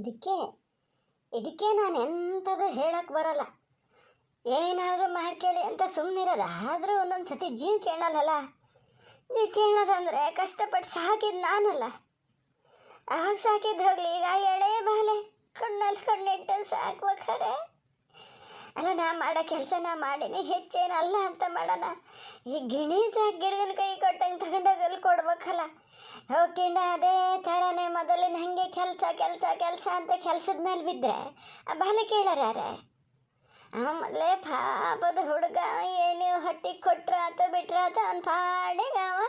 ಇದಕ್ಕೆ ಇದಕ್ಕೆ ನಾನು ಎಂಥದ್ದು ಹೇಳಕ್ಕೆ ಬರಲ್ಲ. ಏನಾದರೂ ಮಾಡ್ಕೇಳಿ ಅಂತ ಸುಮ್ಮನಿರೋದು. ಆದರೂ ಒಂದೊಂದು ಸತಿ ಜೀವ ಕೇಳಲ್ಲಲ್ಲ. ಜೀವ ಕೇಳೋದಂದರೆ ಕಷ್ಟಪಟ್ಟು ಸಾಕಿದ್ದು ನಾನಲ್ಲ. ಆಗ ಸಾಕಿದ್ದು ಹೋಗಲಿ, ಈಗ ಎಳೆ ಬಾಲೆ ಕಣ್ಣಲ್ಲಿ ಕಣ್ಣಿಟ್ಟು ಸಾಕ್ಬೇಕಾರೆ ಅಲ್ಲ, ನಾ ಮಾಡೋ ಕೆಲಸ ನಾ ಮಾಡೀನಿ, ಹೆಚ್ಚೇನಲ್ಲ ಅಂತ ಮಾಡೋಣ. ಈ ಗಿಣಿ ಸಾಕು ಗಿಡಗನ ಕೈ ಕೊಟ್ಟಂಗೆ ತಗೊಂಡೋಗಿ ಅಲ್ಲಿ ಕೊಡ್ಬೇಕಲ್ಲ. ಹೋಗಿಂಡ ಅದೇ ಥರನೇ ಮೊದಲಿನ ಹಾಗೆ ಕೆಲಸ ಕೆಲಸ ಕೆಲಸ ಅಂತ ಕೆಲಸದ ಮೇಲೆ ಬಿದ್ದರೆ ಆ ಬಾಲೆ ಕೇಳಾರ ಯಾರೇ? ಅವ ಮೊದಲೇ ಪಾಪದ ಹುಡುಗ, ಏನು ಹೊಟ್ಟಿಗೆ ಕೊಟ್ರ ಆತ ಬಿಟ್ರ ಆತ ಅವ್ನ ಪಾಡಿಗೆ ಅವ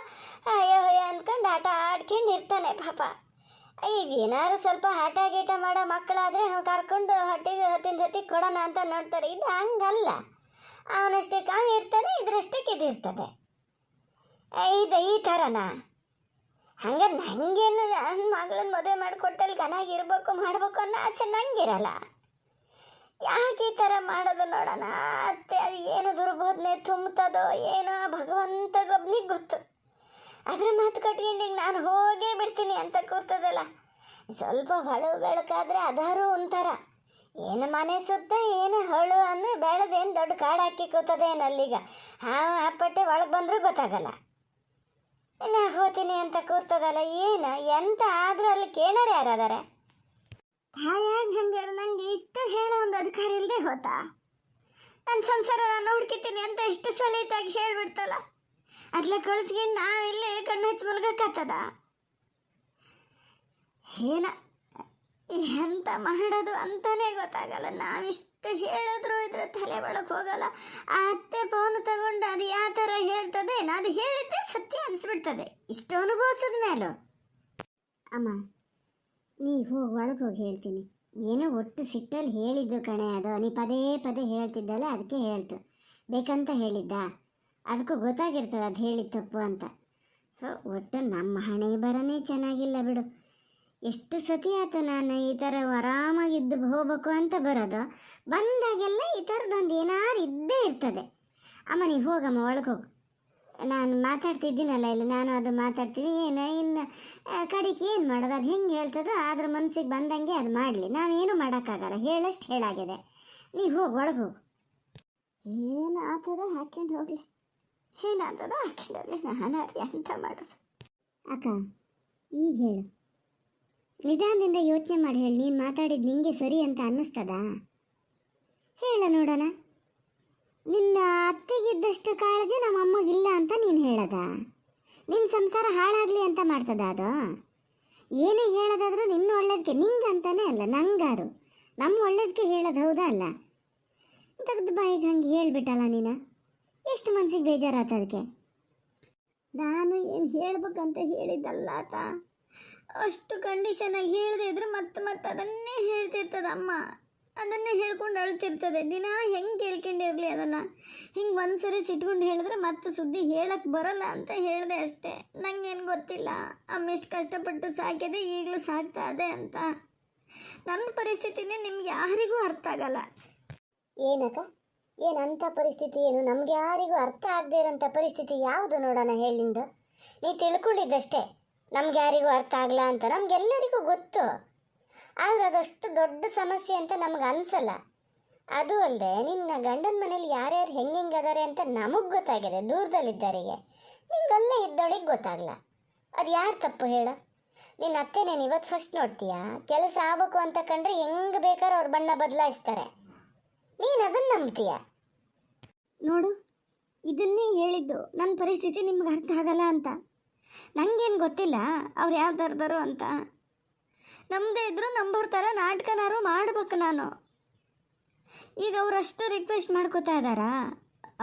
ಅಯ್ಯೋ ಅಂದ್ಕೊಂಡು ಆಟ ಆಡ್ಕೊಂಡು ಇರ್ತಾನೆ ಪಾಪ. ಈಗ ಏನಾದ್ರು ಸ್ವಲ್ಪ ಆಟ ಗೀಟ ಮಾಡೋ ಮಕ್ಕಳಾದರೆ ನಾವು ಕರ್ಕೊಂಡು ಹೊಟ್ಟಿಗೆ ಹೊತ್ತಿಗೆ ಕೊಡೋಣ ಅಂತ ನೋಡ್ತಾರೆ. ಇದು ಹಂಗಲ್ಲ. ಅವನಷ್ಟಕ್ಕೆ ಅವ ಇರ್ತಾನೆ, ಇದರಷ್ಟಕ್ಕೆ ಇದಿರ್ತದೆ. ಇದು ಈ ಥರನಾ? ಹಂಗೆ ನನಗೇನು ನನ್ನ ಮಗಳನ್ನ ಮದುವೆ ಮಾಡಿಕೊಟ್ಟಲ್ಲಿ ಚೆನ್ನಾಗಿರ್ಬೇಕು ಮಾಡಬೇಕು ಅನ್ನೋ ಆಸೆ ನನಗಿರಲ್ಲ. ಯಾಕೆ ಈ ಥರ ಮಾಡೋದು ನೋಡೋಣ. ಅತ್ತೆ ಅದು ಏನು ದುರ್ಬೋಧನೆ ತುಂಬುತ್ತದೋ ಏನೋ ಭಗವಂತಗೊಬ್ಬನಿಗೆ ಗೊತ್ತು. ಅದ್ರ ಮಾತು ಕಟ್ಕೊಂಡು ನಾನು ಹೋಗೇ ಬಿಡ್ತೀನಿ ಅಂತ ಕೂರ್ತದಲ್ಲ. ಸ್ವಲ್ಪ ಹೊಳು ಬೆಳಕಾದ್ರೆ ಅದಾರು ಒಂಥರ. ಏನು ಮನೆ ಸುತ್ತ ಏನು ಹೊಳು ಅಂದರೆ ಬೆಳೆದೇನು ದೊಡ್ಡ ಕಾಡು ಹಾಕಿ ಕೂತದೆ ಏನಲ್ಲೀಗ. ಅಪ್ಪಟ್ಟೆ ಒಳಗೆ ಬಂದರೂ ಗೊತ್ತಾಗಲ್ಲ. ನಾ ಹೋತೀನಿ ಅಂತ ಕೂರ್ತದಲ್ಲ. ಏನು ಎಂತ ಆದರೂ ಅಲ್ಲಿ ಕೇಳೋರು ಯಾರದಾರೆ? ತಾಯಾಗಿ ಹಂಗಾರೆ ನನಗೆ ಇಷ್ಟು ಹೇಳೋ ಒಂದು ಅಧಿಕಾರ ಇಲ್ಲದೆ ಹೋತಾ? ನನ್ನ ಸಂಸಾರ ನಾನು ನೋಡ್ಕೊತೀನಿ ಅಂತ ಇಷ್ಟು ಸಲೀಸಾಗಿ ಹೇಳ್ಬಿಡ್ತಲ್ಲ. ಅದ್ಲ ಕಳಿಸ್ಕೊಂಡು ನಾವಿಲ್ಲೇ ಕಣ್ಣು ಹಚ್ಚಿ ಮಲ್ಗಕ್ಕತ್ತದ. ಏನ ಎಂತ ಮಾಡೋದು ಅಂತಲೇ ಗೊತ್ತಾಗಲ್ಲ. ನಾವಿಷ್ಟು ಹೇಳಿದ್ರು ಇದ್ರ ತಲೆ ಒಳಗೆ ಹೋಗಲ್ಲ. ಆ ಅತ್ತೆ ಫೋನ್ ತಗೊಂಡು ಅದು ಯಾವ ಥರ ಹೇಳ್ತದೆ, ಅದು ಹೇಳಿದ್ದೆ ಸತ್ಯ ಅನಿಸ್ಬಿಡ್ತದೆ ಇಷ್ಟು ಅನುಭವಿಸಿದ ಮೇಲೂ. ಅಮ್ಮ ನೀ ಹೋಗಿ ಒಳಗೆ ಹೋಗಿ ಹೇಳ್ತೀನಿ. ಏನೋ ಒಟ್ಟು ಸಿಟ್ಟಲ್ಲಿ ಹೇಳಿದ್ದು ಕಣೆ ಅದು. ನೀ ಪದೇ ಪದೇ ಹೇಳ್ತಿದ್ದಲ್ಲ, ಅದಕ್ಕೆ ಹೇಳ್ತು. ಬೇಕಂತ ಹೇಳಿದ್ದ? ಅದಕ್ಕೂ ಗೊತ್ತಾಗಿರ್ತದೆ ಅದು ಹೇಳಿದ ತಪ್ಪು ಅಂತ. ಸೊ ಒಟ್ಟು ನಮ್ಮ ಹಣೆ ಬರನೇ ಚೆನ್ನಾಗಿಲ್ಲ ಬಿಡು. ಎಷ್ಟು ಸತಿ ಆಯ್ತು ನಾನು ಈ ಥರ ಆರಾಮಾಗಿದ್ದು ಹೋಗ್ಬೇಕು ಅಂತ ಬರೋದು. ಬಂದಾಗೆಲ್ಲ ಈ ಥರದ್ದೊಂದು ಏನಾರು ಇದ್ದೇ ಇರ್ತದೆ. ಅಮ್ಮ ನೀವು ಹೋಗಮ್ಮ ಒಳಗೆ ಹೋಗು. ನಾನು ಮಾತಾಡ್ತಿದ್ದೀನಲ್ಲ ಇಲ್ಲಿ, ನಾನು ಅದು ಮಾತಾಡ್ತೀನಿ. ಏನು ಇನ್ನು ಕಡೆಗೆ ಏನು ಮಾಡೋದು, ಅದು ಹೆಂಗೆ ಹೇಳ್ತದೋ ಅದ್ರ ಮನಸ್ಸಿಗೆ ಬಂದಂಗೆ ಅದು ಮಾಡಲಿ. ನಾವೇನು ಮಾಡೋಕ್ಕಾಗಲ್ಲ, ಹೇಳಷ್ಟು ಹೇಳಾಗಿದೆ. ನೀವು ಹೋಗಿ ಒಳಗೆ ಹೋಗು. ಏನು ಆಗ್ತದ ಹಾಕ್ಕೊಂಡು ಹೋಗಲಿ, ಏನಾಗ್ತದ ಹಾಕ್ಕೊಂಡು ಹೋಗಲಿ. ನಾನು ಎಂತ ಮಾಡೋದು? ಅಕ್ಕ ಈಗ ಹೇಳು, ನಿಧಾನದಿಂದ ಯೋಚನೆ ಮಾಡಿ ಹೇಳಿ. ನೀನು ಮಾತಾಡಿದ್ದು ನಿಂಗೆ ಸರಿ ಅಂತ ಅನ್ನಿಸ್ತದ? ಹೇಳ ನೋಡೋಣ. ನಿನ್ನ ಅತ್ತೆಗಿದ್ದಷ್ಟು ಕಾಳಜಿ ನಮ್ಮ ಅಮ್ಮಗಿಲ್ಲ ಅಂತ ನೀನು ಹೇಳದ? ನಿನ್ನ ಸಂಸಾರ ಹಾಳಾಗಲಿ ಅಂತ ಮಾಡ್ತದ ಅದು? ಏನೇ ಹೇಳೋದಾದ್ರೂ ನಿನ್ನ ಒಳ್ಳೇದಕ್ಕೆ, ನಿಂಗಂತಾನೆ ಅಲ್ಲ ನಂಗಾರು ನಮ್ಮ ಒಳ್ಳೇದಕ್ಕೆ ಹೇಳೋದು, ಹೌದಾ ಅಲ್ಲ? ತೆಗೆದು ಬಾಯಿಗೆ ಹಂಗೆ ಹೇಳ್ಬಿಟ್ಟಲ್ಲ ನೀನು. ಎಷ್ಟು ಮನಸ್ಸಿಗೆ ಬೇಜಾರಾತ ಅದಕ್ಕೆ? ನಾನು ಏನು ಹೇಳ್ಬೇಕಂತ ಹೇಳಿದ್ದಲ್ಲ ಆತ. ಅಷ್ಟು ಕಂಡೀಷನಾಗಿ ಹೇಳದೇ ಇದ್ರೆ ಮತ್ತೆ ಅದನ್ನೇ ಹೇಳ್ತಿರ್ತದೆ ಅಮ್ಮ. ಅದನ್ನೇ ಹೇಳ್ಕೊಂಡು ಅಳ್ತಿರ್ತದೆ ದಿನ. ಹೆಂಗೆ ಕೇಳ್ಕೊಂಡಿರಲಿ ಅದನ್ನು? ಹಿಂಗೆ ಒಂದು ಸರಿ ಸಿಟ್ಕೊಂಡು ಹೇಳಿದ್ರೆ ಮತ್ತೆ ಸುದ್ದಿ ಹೇಳಕ್ಕೆ ಬರೋಲ್ಲ ಅಂತ ಹೇಳಿದೆ ಅಷ್ಟೇ. ನನಗೇನು ಗೊತ್ತಿಲ್ಲ ಅಮ್ಮ ಎಷ್ಟು ಕಷ್ಟಪಟ್ಟು ಸಾಕಿದೆ, ಈಗಲೂ ಸಾಕ್ತಾ ಇದೆ ಅಂತ. ನನ್ನ ಪರಿಸ್ಥಿತಿನೇ ನಿಮ್ಗೆ ಯಾರಿಗೂ ಅರ್ಥ ಆಗಲ್ಲ. ಏನಕ್ಕ, ಏನಂಥ ಪರಿಸ್ಥಿತಿ? ಏನು ನಮ್ಗೆ ಯಾರಿಗೂ ಅರ್ಥ ಆಗದೇ ಇರೋಂಥ ಪರಿಸ್ಥಿತಿ ಯಾವುದು ನೋಡೋಣ ಹೇಳಿಂದು? ನೀ ತಿಳ್ಕೊಂಡಿದ್ದಷ್ಟೇ ನಮ್ಗೆ ಯಾರಿಗೂ ಅರ್ಥ ಆಗಲ್ಲ ಅಂತ. ನಮಗೆಲ್ಲರಿಗೂ ಗೊತ್ತು, ಆದರೆ ಅದಷ್ಟು ದೊಡ್ಡ ಸಮಸ್ಯೆ ಅಂತ ನಮ್ಗೆ ಅನಿಸಲ್ಲ. ಅದು ಅಲ್ಲದೆ ನಿನ್ನ ಗಂಡನ ಮನೇಲಿ ಯಾರ್ಯಾರು ಹೆಂಗೆ ಅದಾರೆ ಅಂತ ನಮಗೆ ಗೊತ್ತಾಗಿದೆ, ದೂರದಲ್ಲಿದ್ದವರಿಗೆ. ನಿಂಗಲ್ಲೇ ಇದ್ದವಳಿಗೆ ಗೊತ್ತಾಗಲ್ಲ. ಅದು ಯಾರು ತಪ್ಪು ಹೇಳ? ನಿನ್ನ ಅತ್ತೆ ನೀನು ಇವತ್ತು ಫಸ್ಟ್ ನೋಡ್ತೀಯಾ? ಕೆಲಸ ಆಗಬೇಕು ಅಂತ ಕಂಡ್ರೆ ಹೆಂಗೆ ಬೇಕಾದ್ರೆ ಅವ್ರ ಬಣ್ಣ ಬದಲಾಯಿಸ್ತಾರೆ. ನೀನು ಅದನ್ನು ನಂಬ್ತೀಯ ನೋಡು. ಇದನ್ನೇ ಹೇಳಿದ್ದು, ನನ್ನ ಪರಿಸ್ಥಿತಿ ನಿಮ್ಗೆ ಅರ್ಥ ಆಗಲ್ಲ ಅಂತ. ನನಗೇನು ಗೊತ್ತಿಲ್ಲ ಅವ್ರು ಯಾವ ಥರದವರು ಅಂತ. ನಮ್ಮದೇ ಇದ್ದರೂ ನಂಬೋರ್ ಥರ ನಾಟಕನಾರು ಮಾಡ್ಬೇಕು ನಾನು. ಈಗ ಅವರಷ್ಟು ರಿಕ್ವೆಸ್ಟ್ ಮಾಡ್ಕೋತಾ ಇದ್ದಾರಾ?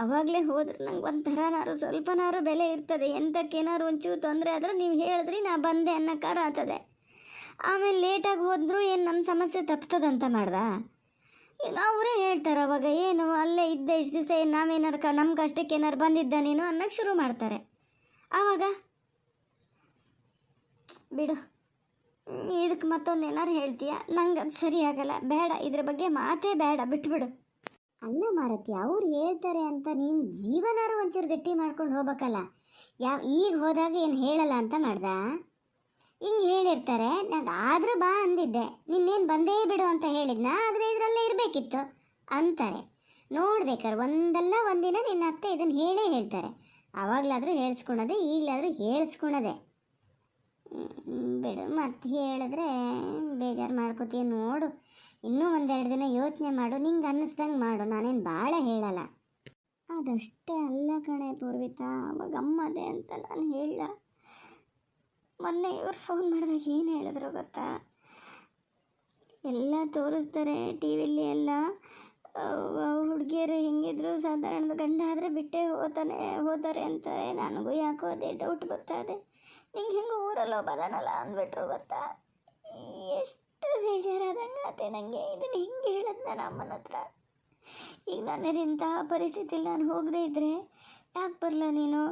ಅವಾಗಲೇ ಹೋದ್ರೆ ನಂಗೆ ಒಂಥರನಾರು ಸ್ವಲ್ಪನಾರು ಬೆಲೆ ಇರ್ತದೆ. ಎಂಥಕ್ಕೇನಾದ್ರು ಒಂಚೂರು ತೊಂದರೆ ಆದ್ರೆ ನೀವು ಹೇಳಿದ್ರಿ ನಾ ಬಂದೆ ಅನ್ನೋಕ್ಕಾರ ಆಗ್ತದೆ. ಆಮೇಲೆ ಲೇಟಾಗಿ ಹೋದ್ರು ಏನು ನಮ್ಮ ಸಮಸ್ಯೆ ತಪ್ತದಂತ ಮಾಡ್ದ? ಈಗ ಅವರೇ ಹೇಳ್ತಾರೆ ಅವಾಗ, ಏನು ಅಲ್ಲೇ ಇದ್ದೆ ಇಷ್ಟು ದಿವಸ, ಏನು ನಾವೇನಾರು ನಮ್ಮ ಕಷ್ಟಕ್ಕೆ ಏನಾರು ಬಂದಿದ್ದ ನೀನು ಅನ್ನೋಕ್ಕೆ ಶುರು ಮಾಡ್ತಾರೆ. ಆವಾಗ ಬಿಡು, ಇದಕ್ಕೆ ಮತ್ತೊಂದು ಏನಾರು ಹೇಳ್ತೀಯ? ನಂಗೆ ಅದು ಸರಿ ಆಗಲ್ಲ, ಬೇಡ, ಇದ್ರ ಬಗ್ಗೆ ಮಾತೇ ಬೇಡ, ಬಿಟ್ಬಿಡು. ಅಲ್ಲ ಮಾರತಿ, ಅವ್ರು ಹೇಳ್ತಾರೆ ಅಂತ ನೀನು ಜೀವನಾರು ಒಂಚೂರು ಗಟ್ಟಿ ಮಾಡ್ಕೊಂಡು ಹೋಗ್ಬೇಕಲ್ಲ. ಈಗ ಹೋದಾಗ ಏನು ಹೇಳಲ್ಲ ಅಂತ ಮಾಡ್ದ? ಹಿಂಗೆ ಹೇಳಿರ್ತಾರೆ. ನಾನು ಆದರೂ ಬಾ ಅಂದಿದ್ದೆ, ನಿನ್ನೇನು ಬಂದೇ ಬಿಡು ಅಂತ ಹೇಳಿದ್ನ, ಆಗದೆ ಇದರಲ್ಲೇ ಇರಬೇಕಿತ್ತು ಅಂತಾರೆ. ನೋಡ್ಬೇಕಾರೆ ಒಂದಲ್ಲ ಒಂದಿನ ನಿನ್ನ ಅತ್ತೆ ಇದನ್ನು ಹೇಳೇ ಹೇಳ್ತಾರೆ. ಆವಾಗಲಾದರೂ ಹೇಳಿಸ್ಕೊಳೋದೆ, ಈಗಲಾದರೂ ಹೇಳಿಸ್ಕೊಳೋದೆ. ಬಿಡು, ಮತ್ತೆ ಹೇಳಿದ್ರೆ ಬೇಜಾರು ಮಾಡ್ಕೋತೀಯ ನೋಡು. ಇನ್ನೂ ಒಂದೆರಡು ದಿನ ಯೋಚನೆ ಮಾಡು, ನಿಂಗೆ ಅನ್ನಿಸ್ದಂಗೆ ಮಾಡು, ನಾನೇನು ಭಾಳ ಹೇಳಲ್ಲ. ಅದಷ್ಟೇ ಅಲ್ಲ ಕಣೆ ಪೂರ್ವಿತಾ, ಅವಾಗ ಅಮ್ಮದೆ ಅಂತ ನಾನು ಹೇಳ. ಮೊನ್ನೆ ಇವ್ರು ಫೋನ್ ಮಾಡಿದಾಗ ಏನು ಹೇಳಿದ್ರು ಗೊತ್ತಾ? ಎಲ್ಲ ತೋರಿಸ್ತಾರೆ ಟಿ ವಿಲಿ ಎಲ್ಲ, ಹುಡುಗಿಯರು ಹೆಂಗಿದ್ರು ಸಾಧಾರಣದ ಗಂಡ ಆದರೆ ಬಿಟ್ಟೇ ಹೋತಾರೆ ಅಂತಾರೆ. ನನಗೂ ಯಾಕೋ ಅದೇ ಡೌಟ್ ಬರ್ತಾಯಿದೆ. ನಿಂಗೆ ಹೆಂಗೆ ಊರಲ್ಲಿ ಒಬ್ಬದಾನಲ್ಲ ಅಂದ್ಬಿಟ್ರು ಗೊತ್ತಾ? ಎಷ್ಟು ಬೇಜಾರಾದಂಗೆ ಆತೆ ನನಗೆ. ಇದನ್ನು ಹೆಂಗೆ ಹೇಳೋದು ನಾನು ಅಮ್ಮನ ಹತ್ರ? ಈಗ ನಾನು ಇಂತಹ ಪರಿಸ್ಥಿತಿಲಿ ನಾನು ಹೋಗದೇ ಇದ್ದರೆ ಯಾಕೆ ಬರಲ್ಲ ನೀನು?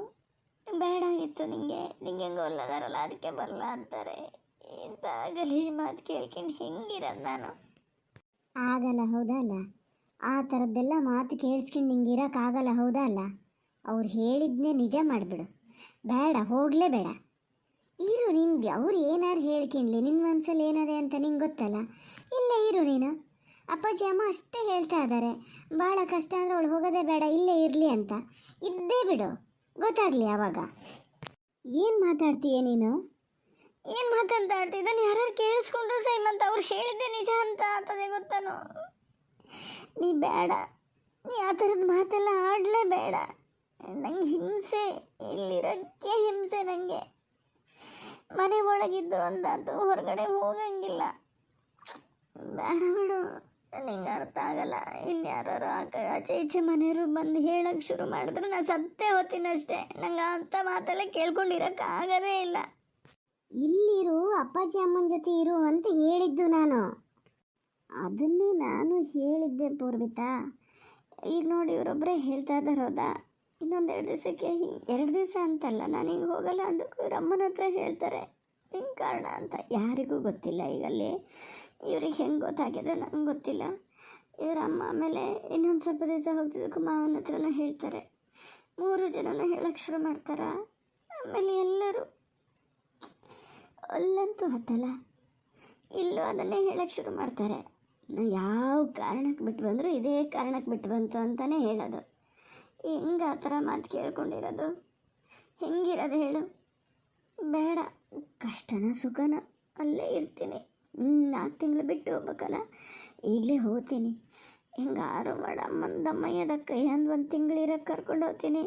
ಬೇಡಾಗಿತ್ತು ನಿಂಗೆ ಹೆಂಗೆ ಒಲ್ಲದಾರಲ್ಲ ಅದಕ್ಕೆ ಬರಲ್ಲ ಅಂತಾರೆ. ಇಂಥ ಗಲೀಜು ಮಾತು ಕೇಳ್ಕೊಂಡು ಹೆಂಗಿರೋದು ನಾನು? ಆಗಲ್ಲ, ಹೌದಾ ಅಲ್ಲ? ಆ ಥರದ್ದೆಲ್ಲ ಮಾತು ಕೇಳಿಸ್ಕೊಂಡು ನಿಂಗೆ ಇರೋಕ್ಕಾಗಲ್ಲ, ಹೌದಾ ಅಲ್ಲ? ಅವ್ರು ಹೇಳಿದ್ನೇ ನಿಜ ಮಾಡಿಬಿಡು, ಬೇಡ ಹೋಗಲೇ ಬೇಡ. ಇರು, ನಿನ್ಗೆ ಅವ್ರು ಏನಾರು ಹೇಳ್ಕೊಂಡ್ಲಿ, ನಿನ್ನ ಮನಸ್ಸಲ್ಲಿ ಏನದೆ ಅಂತ ನಿಂಗೆ ಗೊತ್ತಲ್ಲ. ಇಲ್ಲೇ ಇರು ನೀನು. ಅಪ್ಪಾಜಿ ಅಮ್ಮ ಅಷ್ಟೇ ಹೇಳ್ತಾ ಇದ್ದಾರೆ, ಭಾಳ ಕಷ್ಟ ಅಂದರೆ ಅವಳು ಹೋಗೋದೇ ಬೇಡ, ಇಲ್ಲೇ ಇರಲಿ ಅಂತ. ಇದ್ದೇ ಬಿಡು, ಗೊತ್ತಾಗಲಿ ಆವಾಗ. ಏನು ಮಾತಾಡ್ತೀಯ ನೀನು? ಏನು ಮಾತಾಡ್ತಿ? ಇದನ್ನು ಯಾರು ಕೇಳಿಸ್ಕೊಂಡ್ರು ಸೈಮಂತ ಅವ್ರು ಹೇಳಿದ್ದೆ ನಿಜ ಅಂತ ಆಗ್ತದೆ ಗೊತ್ತಾನು. ನೀ ಬೇಡ, ನೀ ಆ ಥರದ ಮಾತೆಲ್ಲ ಆಡಲೇ ಬೇಡ. ನಂಗೆ ಹಿಂಸೆ, ಇಲ್ಲಿರೋಕ್ಕೆ ಹಿಂಸೆ. ನನಗೆ ಮನೆ ಒಳಗಿದ್ದು ಒಂದಾತು, ಹೊರಗಡೆ ಹೋಗಂಗಿಲ್ಲ. ಬೇಡ ಬಿಡು, ನಿಂಗೆ ಅರ್ಥ ಆಗಲ್ಲ. ಇನ್ಯಾರು ಆಚೆ ಈಚೆ ಮನೆಯವರು ಬಂದು ಹೇಳೋಕ್ಕೆ ಶುರು ಮಾಡಿದ್ರೆ ನಾನು ಸತ್ತೇ ಹೋಗ್ತೀನಿ ಅಷ್ಟೇ. ನಂಗೆ ಅಂಥ ಮಾತೆಲ್ಲ ಕೇಳ್ಕೊಂಡಿರೋಕ್ಕಾಗದೇ ಇಲ್ಲ. ಇಲ್ಲಿರು, ಅಪ್ಪಾಜಿ ಅಮ್ಮನ ಜೊತೆ ಇರು ಅಂತ ಹೇಳಿದ್ದು ನಾನು. ಅದನ್ನೇ ನಾನು ಹೇಳಿದ್ದೆ ಪೂರ್ವಿತಾ. ಈಗ ನೋಡಿ ಇವರೊಬ್ಬರೇ ಹೇಳ್ತಾ ಇದ್ದಾರೆ, ಹೌದಾ? ಇನ್ನೊಂದು 2 ದಿವಸಕ್ಕೆ, 2 ದಿವಸ ಅಂತಲ್ಲ, ನಾನು ಹಿಂಗೆ ಹೋಗಲ್ಲ ಅಂದಕ್ಕೂ ಇವ್ರ ಅಮ್ಮನ ಹತ್ರ ಹೇಳ್ತಾರೆ ಹಿಂಗೆ ಕಾರಣ ಅಂತ. ಯಾರಿಗೂ ಗೊತ್ತಿಲ್ಲ ಈಗಲ್ಲಿ. ಇವ್ರಿಗೆ ಹೆಂಗೆ ಗೊತ್ತಾಗಿದೆ ನಂಗೆ ಗೊತ್ತಿಲ್ಲ. ಇವರ ಅಮ್ಮ ಆಮೇಲೆ ಇನ್ನೊಂದು ಸ್ವಲ್ಪ ದಿವಸ ಹೋಗ್ತಿದ್ದಕ್ಕೂ ಮಾವನ ಹತ್ರನೂ ಹೇಳ್ತಾರೆ. 3 ಜನನೂ ಹೇಳೋಕ್ಕೆ ಶುರು ಮಾಡ್ತಾರೆ. ಆಮೇಲೆ ಎಲ್ಲರೂ ಅಲ್ಲಂತೂ ಹತ್ತಲ್ಲ, ಇಲ್ಲೂ ಅದನ್ನೇ ಹೇಳೋಕ್ಕೆ ಶುರು ಮಾಡ್ತಾರೆ. ಯಾವ ಕಾರಣಕ್ಕೆ ಬಿಟ್ಟು ಬಂದರೂ ಇದೇ ಕಾರಣಕ್ಕೆ ಬಿಟ್ಟು ಬಂತು ಅಂತಲೇ ಹೇಳೋದು. ಹೆಂಗೆ ಆ ಥರ ಮಾತು ಕೇಳ್ಕೊಂಡಿರೋದು? ಹೆಂಗಿರೋದು ಹೇಳು? ಬೇಡ, ಕಷ್ಟನ ಸುಖನ ಅಲ್ಲೇ ಇರ್ತೀನಿ. 4 ತಿಂಗಳು ಬಿಟ್ಟು ಹೋಗ್ಬೇಕಲ್ಲ, ಈಗಲೇ ಹೋಗ್ತೀನಿ. ಹೆಂಗಾರು ಮಾಡ ಅಮ್ಮಯ್ಯದ ಕೈ ಅಂದು 1 ತಿಂಗಳಿರೋಕ್ಕೆ ಕರ್ಕೊಂಡು ಹೋಗ್ತೀನಿ.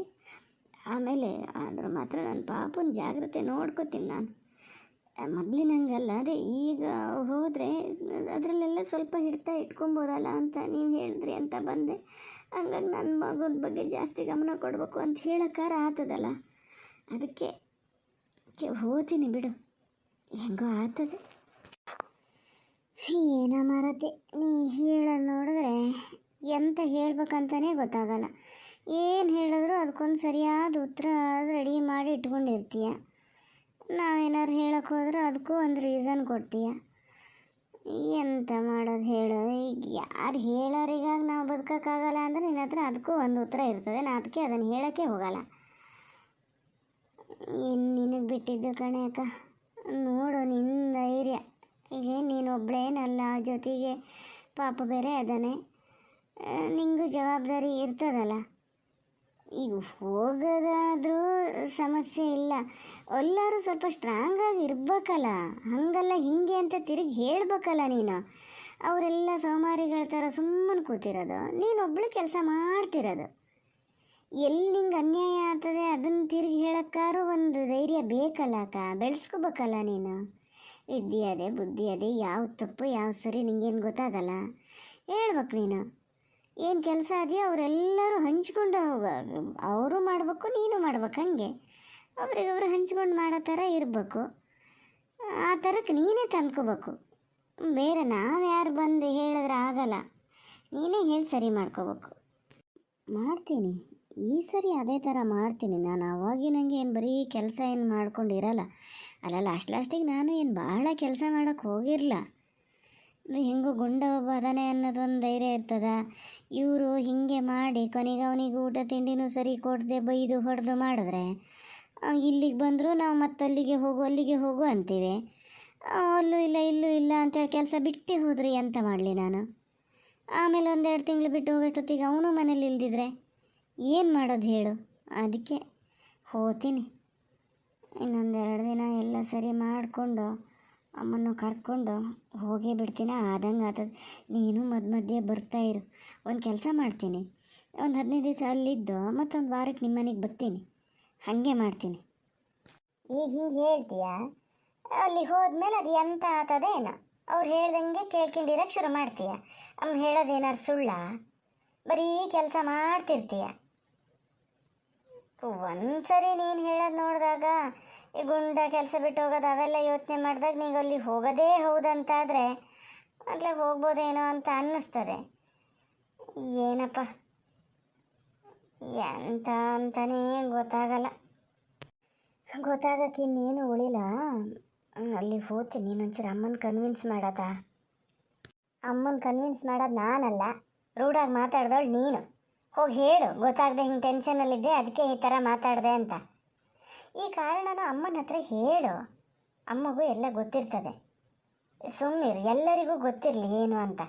ಆಮೇಲೆ ಆದ್ರೆ ಮಾತ್ರ ನನ್ನ ಪಾಪನ ಜಾಗ್ರತೆ ನೋಡ್ಕೋತೀನಿ ನಾನು. ಮೊದಲಿನಂಗಲ್ಲ, ಅದೇ ಈಗ ಹೋದರೆ ಅದರಲ್ಲೆಲ್ಲ ಸ್ವಲ್ಪ ಇಟ್ಕೊಬೋದಲ್ಲ ಅಂತ ನೀವು ಹೇಳಿದ್ರಿ ಅಂತ ಬಂದೆ. ಹಂಗಾಗಿ ನನ್ನ ಮಗನ ಬಗ್ಗೆ ಜಾಸ್ತಿ ಗಮನ ಕೊಡಬೇಕು ಅಂತ ಹೇಳೋಕ್ಕಾರ ಆಗ್ತದಲ್ಲ, ಅದಕ್ಕೆ ಹೋಗ್ತೀನಿ ಬಿಡು, ಹೆಂಗೋ ಆಗ್ತದೆ. ಏನೋ ಮಾರತಿ, ನೀ ಹೇಳೋದು ನೋಡಿದ್ರೆ ಎಂತ ಹೇಳ್ಬೇಕಂತಲೇ ಗೊತ್ತಾಗಲ್ಲ. ಏನು ಹೇಳಿದ್ರು ಅದಕ್ಕೊಂದು ಸರಿಯಾದ ಉತ್ತರ ರೆಡಿ ಮಾಡಿ ಇಟ್ಕೊಂಡಿರ್ತೀಯ. ನಾವೇನಾರು ಹೇಳೋಕೆ ಹೋದ್ರೆ ಅದಕ್ಕೂ ಒಂದು ರೀಸನ್ ಕೊಡ್ತೀಯ. ಎಂತ ಮಾಡೋದು ಹೇಳು? ಈಗ ಯಾರು ಹೇಳೋರಿಗಾಗಿ ನಾವು ಬದುಕೋಕ್ಕಾಗಲ್ಲ ಅಂದರೆ ನಿನ್ನ ಹತ್ರ ಅದಕ್ಕೂ ಒಂದು ಉತ್ತರ ಇರ್ತದೆ. ನಾನು ಅದಕ್ಕೆ ಅದನ್ನು ಹೇಳೋಕ್ಕೆ ಹೋಗಲ್ಲ. ಇನ್ನು ನಿನಗೆ ಬಿಟ್ಟಿದ್ದು ಕಣೆ ಅಕ್ಕ. ನೋಡು ನಿನ್ನ ಧೈರ್ಯ. ಈಗ ನೀನೊಬ್ಬಳೇನಲ್ಲ, ಜೊತೆಗೆ ಪಾಪ ಬೇರೆ ಅದಾನೆ, ನಿಂಗೂ ಜವಾಬ್ದಾರಿ ಇರ್ತದಲ್ಲ. ಈಗ ಹೋಗೋದಾದರೂ ಸಮಸ್ಯೆ ಇಲ್ಲ, ಎಲ್ಲರೂ ಸ್ವಲ್ಪ ಸ್ಟ್ರಾಂಗಾಗಿ ಇರ್ಬೇಕಲ್ಲ. ಹಾಗಲ್ಲ ಹಿಂಗೆ ಅಂತ ತಿರುಗಿ ಹೇಳ್ಬೇಕಲ್ಲ ನೀನು. ಅವರೆಲ್ಲ ಸೋಮಾರಿಗಳ ಥರ ಸುಮ್ಮನೆ ಕೂತಿರೋದು, ನೀನೊಬ್ಬಳು ಕೆಲಸ ಮಾಡ್ತಿರೋದು. ಎಲ್ಲಿ ನಿಂಗೆ ಅನ್ಯಾಯ ಆಗ್ತದೆ ಅದನ್ನು ತಿರುಗಿ ಹೇಳೋಕ್ಕಾರು ಒಂದು ಧೈರ್ಯ ಬೇಕಲ್ಲ ಅಕ್ಕ, ಬೆಳೆಸ್ಕೋಬೇಕಲ್ಲ ನೀನು. ವಿದ್ಯೆ ಅದೇ ಬುದ್ಧಿ ಅದೇ, ಯಾವ ತಪ್ಪು ಯಾವ ಸರಿ ನಿಂಗೇನು ಗೊತ್ತಾಗಲ್ಲ. ಹೇಳ್ಬೇಕು ನೀನು. ಏನು ಕೆಲಸ ಅದೆಯೋ ಅವರೆಲ್ಲರೂ ಹಂಚ್ಕೊಂಡು ಅವರು ಮಾಡಬೇಕು, ನೀನು ಮಾಡ್ಬೇಕು. ಹಾಗೆ ಒಬ್ರಿಗೊಬ್ರು ಹಂಚ್ಕೊಂಡು ಮಾಡೋ ಥರ ಇರಬೇಕು. ಆ ಥರಕ್ಕೆ ನೀನೇ ತಂದ್ಕೋಬೇಕು. ಬೇರೆ ನಾವು ಯಾರು ಬಂದು ಹೇಳಿದ್ರೆ ಆಗಲ್ಲ, ನೀನೇ ಹೇಳಿ ಸರಿ ಮಾಡ್ಕೋಬೇಕು. ಮಾಡ್ತೀನಿ, ಈ ಸರಿ ಅದೇ ಥರ ಮಾಡ್ತೀನಿ ನಾನು. ಅವಾಗಿನಂಗೆ ಏನು ಬರೀ ಕೆಲಸ ಏನು ಮಾಡ್ಕೊಂಡಿರಲ್ಲ. ಅಲ್ಲ, ಲಾಸ್ಟಿಗೆ ನಾನು ಏನು ಭಾಳ ಕೆಲಸ ಮಾಡೋಕ್ಕೆ ಹೋಗಿರಲ್ಲ. ಹೆಂಗೂ ಗುಂಡ ಒಬ್ಬ ಅದಾನೆ ಅನ್ನೋದೊಂದು ಧೈರ್ಯ ಇರ್ತದ. ಇವರು ಹೀಗೆ ಮಾಡಿ ಕೊನೆಗೆ ಅವನಿಗೆ ಊಟ ತಿಂಡಿನೂ ಸರಿ ಕೊಡದೆ ಬೈದು ಹೊಡೆದು ಮಾಡಿದ್ರೆ ಇಲ್ಲಿಗೆ ಬಂದರೂ ನಾವು ಮತ್ತೆ ಅಲ್ಲಿಗೆ ಹೋಗು ಅಂತೀವಿ. ಅಲ್ಲೂ ಇಲ್ಲ ಇಲ್ಲೂ ಇಲ್ಲ ಅಂತೇಳಿ ಕೆಲಸ ಬಿಟ್ಟೇ ಹೋದ್ರಿ ಎಂತ ಮಾಡಲಿ ನಾನು. ಆಮೇಲೆ 1-2 ತಿಂಗಳು ಬಿಟ್ಟು ಹೋಗೋಷ್ಟೊತ್ತಿಗೆ ಅವನು ಮನೇಲಿ ಇಲ್ದಿದ್ರೆ ಏನು ಮಾಡೋದು ಹೇಳು. ಅದಕ್ಕೆ ಹೋಗ್ತೀನಿ. ಇನ್ನೊಂದೆರಡು ದಿನ ಎಲ್ಲ ಸರಿ ಮಾಡಿಕೊಂಡು ಅಮ್ಮನ್ನು ಕರ್ಕೊಂಡು ಹೋಗೇ ಬಿಡ್ತೀನಿ. ಆದಂಗೆ ಆಗ್ತದೆ. ನೀನು ಮಧ್ಯೆ ಬರ್ತಾಯಿರು. ಒಂದು ಕೆಲಸ ಮಾಡ್ತೀನಿ, ಒಂದು 15 ದಿವಸ ಅಲ್ಲಿದ್ದು ಮತ್ತೊಂದು ವಾರಕ್ಕೆ ನಿಮ್ಮ ಮನೆಗೆ ಬರ್ತೀನಿ. ಹಾಗೆ ಮಾಡ್ತೀನಿ. ಈಗ ಹಿಂಗೆ ಹೇಳ್ತೀಯಾ, ಅಲ್ಲಿ ಹೋದ್ಮೇಲೆ ಅದು ಎಂತ ಆಗ್ತದೇನೋ. ಅವ್ರು ಹೇಳ್ದಂಗೆ ಕೇಳ್ಕೊಂಡಿರಕ್ಕೆ ಶುರು ಮಾಡ್ತೀಯ. ಅಮ್ಮ ಹೇಳೋದೇನಾರು ಸುಳ್ಳ? ಬರೀ ಕೆಲಸ ಮಾಡ್ತಿರ್ತೀಯ. ಒಂದ್ಸರಿ ನೀನು ಹೇಳೋದು ನೋಡಿದಾಗ ಈ ಗುಂಡ ಕೆಲಸ ಬಿಟ್ಟು ಹೋಗೋದು ಅವೆಲ್ಲ ಯೋಚನೆ ಮಾಡಿದಾಗ ನೀವು ಅಲ್ಲಿ ಹೋಗೋದೇ ಹೌದಂತಾದರೆ ಅಲ್ಲೇ ಹೋಗ್ಬೋದೇನೋ ಅಂತ ಅನ್ನಿಸ್ತದೆ. ಏನಪ್ಪ ಎಂತ ಅಂತಲೇ ಗೊತ್ತಾಗಲ್ಲ. ಗೊತ್ತಾಗಕ್ಕೆ ಇನ್ನೇನು ಉಳಿಲ್ಲ. ಅಲ್ಲಿ ಹೋಗ್ತೀನಿ. ನೀನೊಂಚೂರು ಅಮ್ಮನ ಕನ್ವಿನ್ಸ್ ಮಾಡೋದ. ಅಮ್ಮನ ಕನ್ವಿನ್ಸ್ ಮಾಡೋದು ನಾನಲ್ಲ, ರೂಢಾಗಿ ಮಾತಾಡ್ದವಳು ನೀನು. ಹೋಗಿ ಹೇಳು, ಗೊತ್ತಾಗದೆ ಹಿಂಗೆ ಟೆನ್ಷನಲ್ಲಿದ್ದೆ ಅದಕ್ಕೆ ಈ ಥರ ಮಾತಾಡಿದೆ ಅಂತ. ಈ ಕಾರಣನೂ ಅಮ್ಮನ ಹತ್ರ ಹೇಳು. ಅಮ್ಮಗೂ ಎಲ್ಲ ಗೊತ್ತಿರ್ತದೆ. ಸುಮ್ಮನಿರು, ಎಲ್ಲರಿಗೂ ಗೊತ್ತಿರಲಿ ಏನು ಅಂತ.